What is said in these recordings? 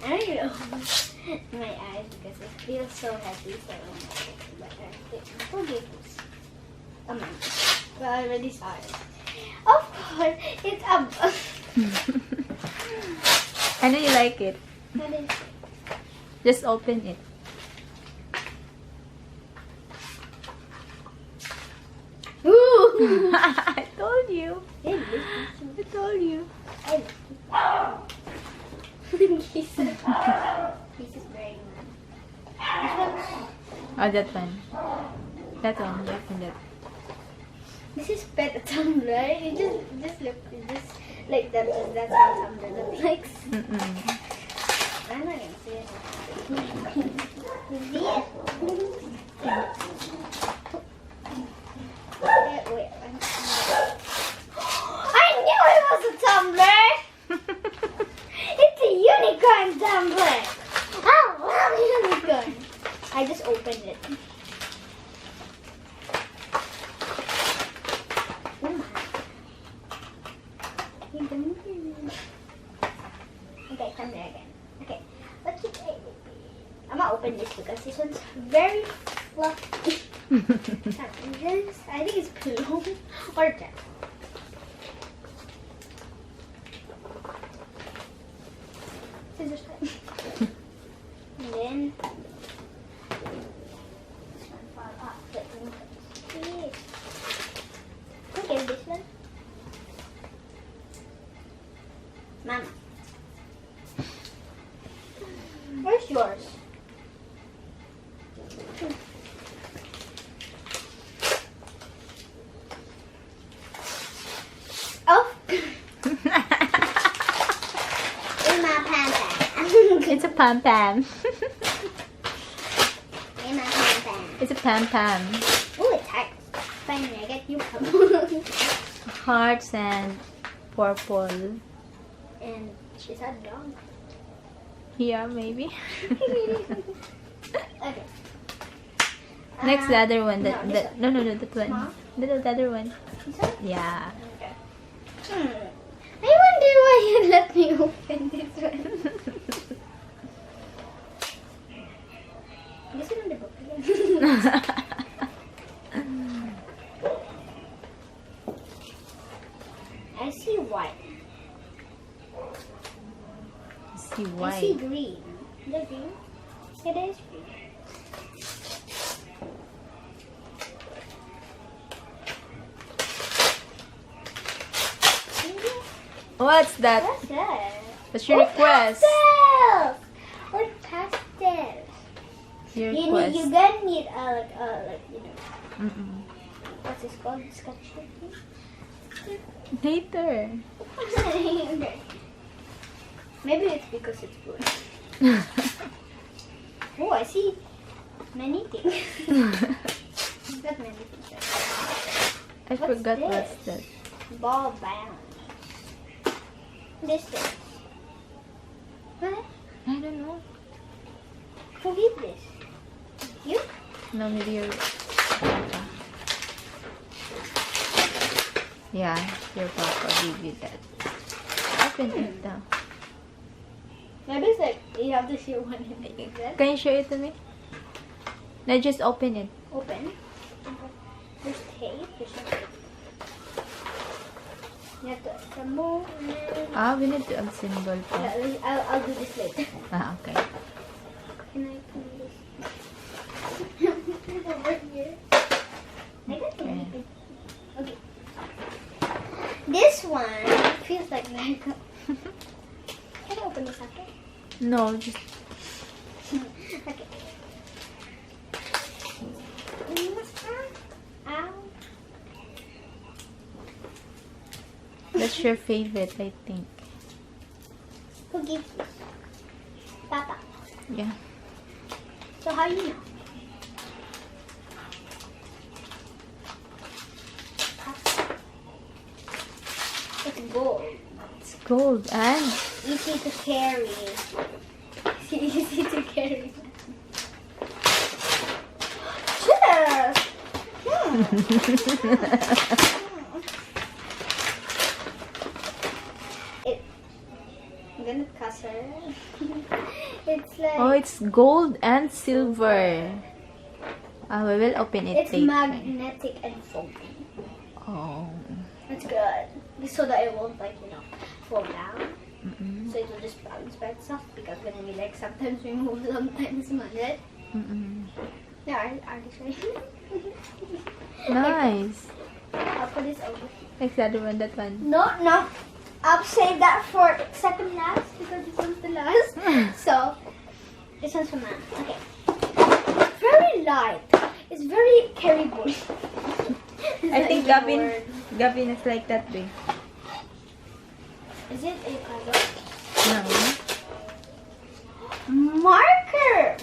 I don't even open my eyes because it feels so heavy. So but who gave this? Oh my! Well, I already saw it. Of course, it's a. I know you like it. What is it? Just open it. Ooh! I told you. I I told you. This is very good. This one's. Oh, that one. That one. Open that. This is pet tumbler. It just look just like that. That's how tumbler looks like. I'm not gonna say it. Wait. I knew it was a tumbler. It's a unicorn tumbler. I love unicorn. I just opened it. Okay, come there again. Okay, let's keep it. I'm gonna open this because this one's very fluffy. This, I think it's blue or red. Scissors cut. And then this one fall off. Let me put it. Okay, this one. Mama. Where's yours? Oh. In my pan. It's a pam pam. In my pan. It's a pam pam. Oh, it's hard. Finally, I get you. Hearts and purple. And she's a dog. Yeah, maybe. Okay. Next, the other one. no, That this that no, that one. Huh? The other one. This one? Yeah. Okay. I wonder why you let me open this one. This one on the book again. I see white. See I see why. green. Is that green? It is green. What's that? What's that? What's your request? Pastels! Or pastels. Your You request. you gonna need like you know what's this called? Sketch tape? Later. Okay. Maybe it's because it's blue. Oh, I see many things. Not many things. I What's forgot this? what's that. Ball band. This is. What? I don't know. Who gave this? You? No, maybe your papa. Yeah, your papa gave you that. Open it now. Maybe it's like you have to see one in the that. Can you show it to me? No, just open it. Open. There's tape. There's no tape. You have to assemble. Ah, we need to assemble pa. Yeah, I'll do this later. Ah, okay. Can I do this? Over here. I got Okay. anything. Okay. This one feels like Lego. Can I open this after? No, just Okay. Ow. that's your favorite, I think. Who gives this? Papa. Yeah. So how you know? Papa. It's gold. It's gold and Easy to carry. Easy to carry. Sure. I'm gonna cuss her. It's like... Oh, it's gold and silver. We will open it It's later. magnetic and foamy. Oh. It's good. So that it won't, like, fall down. Mm-mm. So it will just bounce by itself because when we, like, sometimes we move, sometimes magnet. Mm-mm. Yeah, I'll show you. Nice. I'll put this over. Like that one, that one. No. I'll save that for second last because this one's the last. So, this one's for Mom. Okay. Very light. It's very carryable. I think Gavin is like that way. Is it a cover? No. Marker!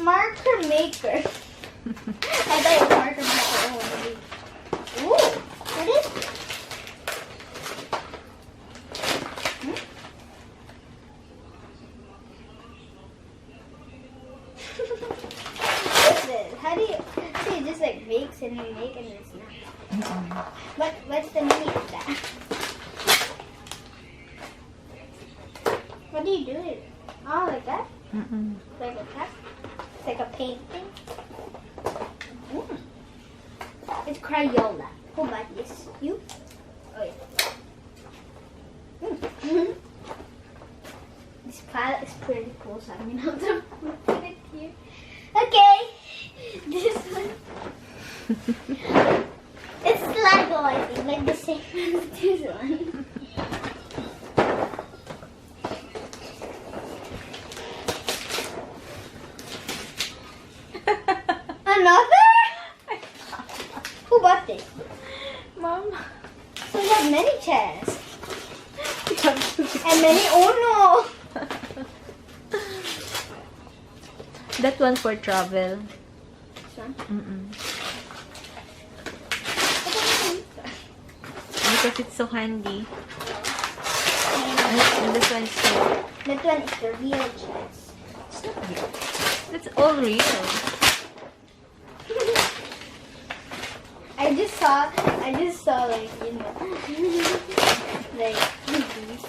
Marker maker. I thought it was marker maker. Ooh, what is it? What's this? How do you see? It just like makes and make and it's not. What's the meaning of that? What do you do with it? Oh, like that? Mm-mm. Like a cup? It's like a painting. It's Crayola. Who bought this? You? Oh yeah. This palette is pretty cool, so I'm gonna have to put it here. Okay, this one. It's Lego, I think, like the same as this one. Another? Who bought this? Mom. So we have many chairs. And many Uno. That one for travel. This one? Mm-mm. Because it's so handy. And this one is so... That one is the real chairs. It's not real. That's all real. I just saw like, like these.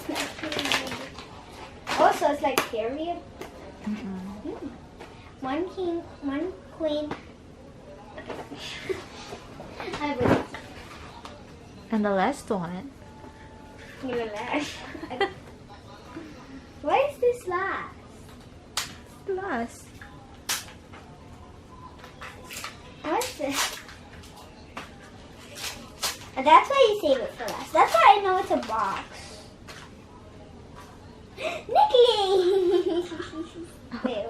Also, it's like period. One king, one queen. I would. And the last one. You know last. Why is this last? Last. What's this? That's why you save it for last. That's why I know it's a box. Nikki! Wait.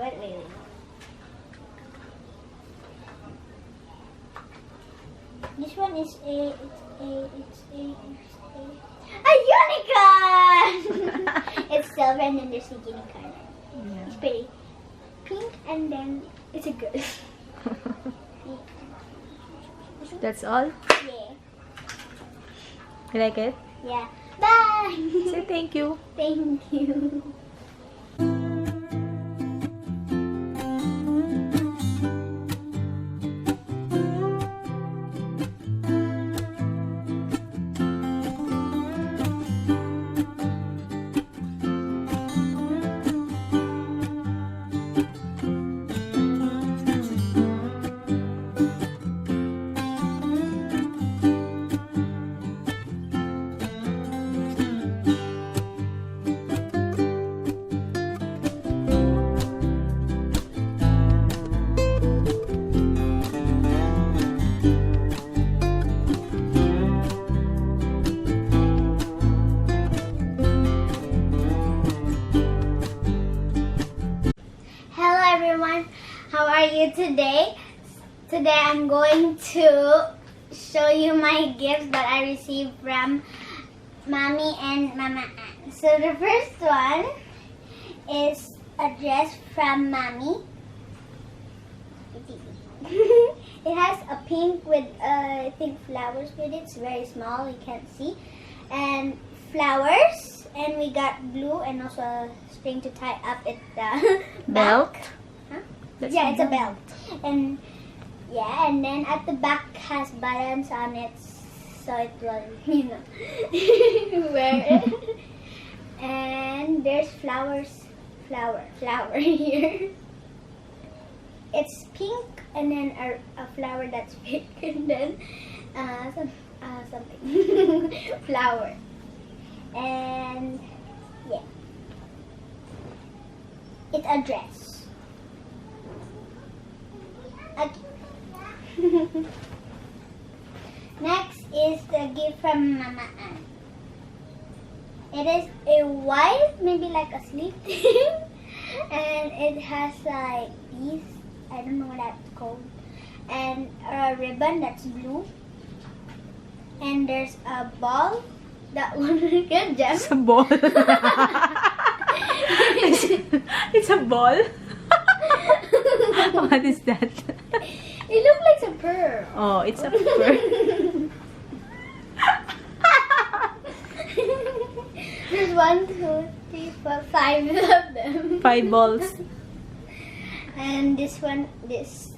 This one is a unicorn! It's silver and then there's a unicorn. Yeah. It's pretty. Pink and then it's a girl. That's all? Yeah. You like it? Yeah. Bye! Say thank you. Thank you. How are you today? Today I'm going to show you my gifts that I received from Mommy and Mama Ann. So the first one is a dress from Mommy. It has a pink with I think flowers with it. It's very small, you can't see. And flowers, and we got blue and also a string to tie up at the Belt? back. Huh? That's Yeah, it's a the belt. And yeah, and then at the back has buttons on it, so it will, wear it. there's flower here. It's pink, and then a flower that's pink, and then something flower, and yeah, it's a dress. Okay. Next is the gift from Mama Ann. It is a white, maybe like a sleeve thing, and it has like these, I don't know what that's called, and a ribbon that's blue, and there's a ball that one. Good job. It's a ball. It's a ball. What is that? It looks like a pearl. Oh, it's a pearl. There's 1, 2, 3, 4, 5 of them. 5 balls. And this one, this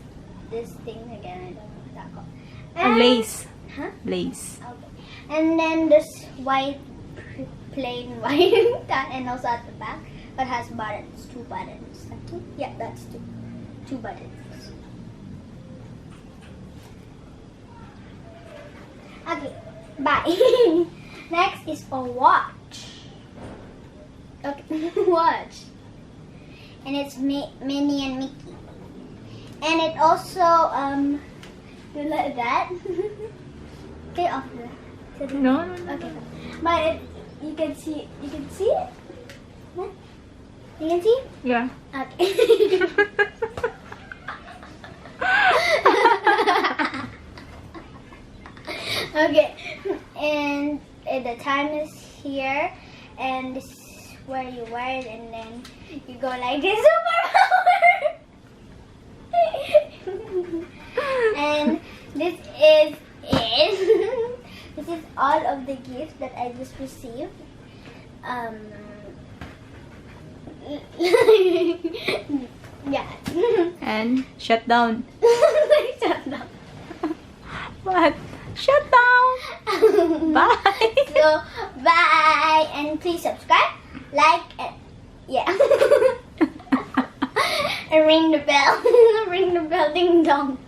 thing again, I don't know what that called. A And, lace. Huh? Lace. Okay. And then this white, plain white, and also at the back, it has buttons, 2 buttons. Okay. Yeah, that's 2 buttons. Okay, bye. Next is a watch. Okay, watch. And it's Minnie and Mickey. And it also, you like that? Get off that. No. Okay, but you can see it? Huh? You can see? Yeah. Okay. Okay, and the time is here, and this is where you wear it, and then you go like this. And this is it. This is all of the gifts that I just received. Yeah. And shut down. Shut down. What? Shut down. Bye. So, bye. And please subscribe, like, and yeah. And ring the bell. Ring the bell, ding dong.